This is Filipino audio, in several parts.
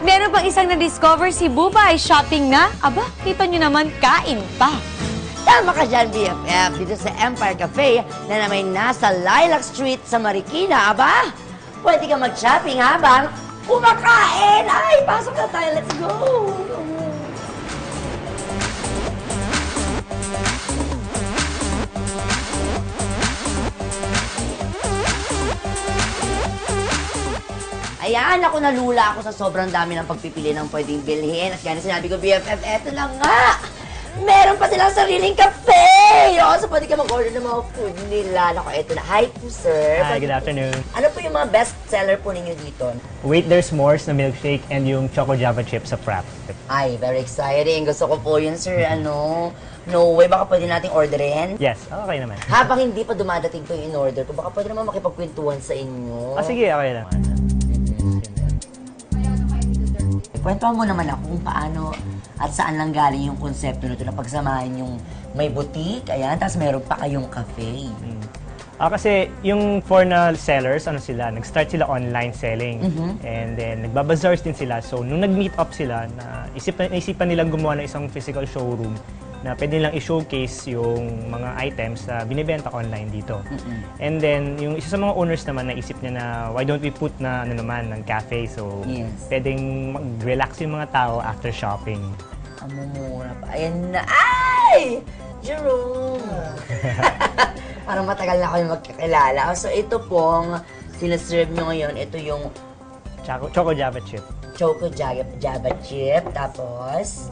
meron pang isang na-discover si Bubay. Shopping na? Aba, kita nyo naman, kain pa. Tama ka dyan, BFF, dito sa Empire Cafe na may nasa Lilac Street sa Marikina. Aba, pwede ka mag-shopping habang kumakain. Ay, pasok na tayo. Let's go. Ayan, ako nalula ako sa sobrang dami ng pagpipili ng pwedeng bilhin. At yan sinabi ko, BFF, eto lang nga. Meron pa silang sariling cafe! O, so pwede ka mag-order ng mga food nila. Naku, eto na. Hi po, sir. Hi, good afternoon. Ano po yung mga best seller po ninyo dito? Wait, there's s'mores na milkshake and yung Choco Java chips sa Frap. Ay, very exciting. Gusto ko po yun, sir. Ano? No way, baka pwede nating orderin? Yes, okay naman. Habang hindi pa dumadating po yung in-order ko, baka pwede naman makipagkwentuhan sa inyo. Sige, okay lang. Kwentuhan mo naman ako kung paano at saan lang galing yung konsepto nito na pagsamahin yung may boutique, ayan, tapos meron pa kayong cafe. Kasi yung for na sellers, ano sila, nag-start sila online selling. And then, nagbabazars din sila. So, nung nag-meet up sila, naisipan nilang gumawa ng isang physical showroom na pwede nilang i-showcase yung mga items na binibenta online dito. And then, yung isa sa mga owners naman, naisip niya na why don't we put na ano naman, ng cafe. So, pwedeng mag-relax yung mga tao after shopping. Amumura pa. Ayan na. Ay! Jerome! Parang matagal na kayo magkakilala. So, ito pong sinaserve nyo ngayon. Ito yung Choco Java chip. Choco Java chip. Tapos,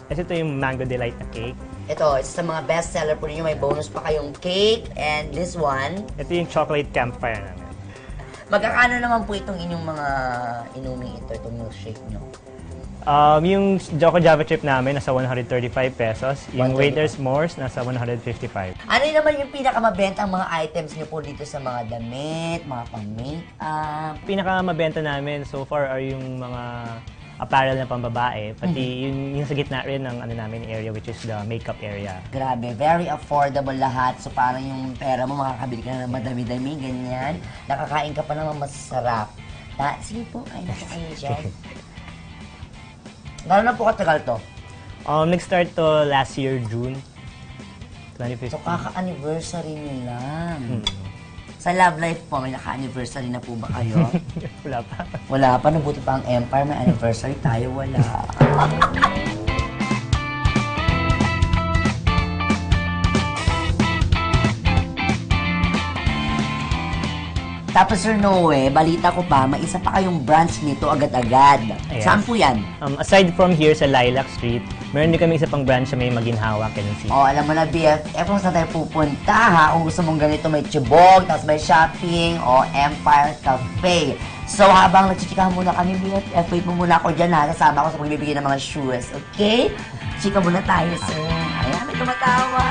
Kasi ito yung Mango Delight na cake. ito, isa sa mga best seller po ninyo. May bonus pa kayong cake. And this one. Ito yung chocolate campfire namin. Magkakano naman po itong inyong mga inuming ito, itong milkshake nyo? Yung Choco Java chip namin nasa 135 pesos. Yung Waiter's S'mores nasa 155. Ano naman yung pinakamabenta ang mga items nyo po dito sa mga damit, mga pang-makeup? Pinakamabenta namin so far are yung mga apparel na pambabae, pati yung sa gitna rin ng ano namin area which is the makeup area. Grabe, very affordable lahat. So parang yung pera mo, makakabili ka na ng madami-dami, ganyan. Nakakain ka pa naman masarap. Sige po, kain na po kayo dyan. Gano'n na po katagal to? Nag-start to last year, June 2015. So kaka-anniversary nyo lang. Sa Love Life po, may naka-anniversary na po ba kayo? Wala pa. Wala pa, nabuti pa ang Empire, may anniversary tayo, wala. Tapos Sir Noe, balita ko pa, may isa pa kayong branch nito agad-agad. Yes. Saan po yan? Aside from here sa Lilac Street, meron din kami isa pang branch sa may Maginhawa, Quezon City. Alam mo na, BFF, kung saan tayo pupunta, ha? Kung gusto mong ganito, may chibog, tapos may shopping, o Empire Cafe. So, habang nagchichikahan muna kami, BFF, wait mo muna ako dyan, ha? Kasama ko sa pagbibigay ng mga shoes, okay? Chika muna tayo, sir. Ayan, may tumatawa.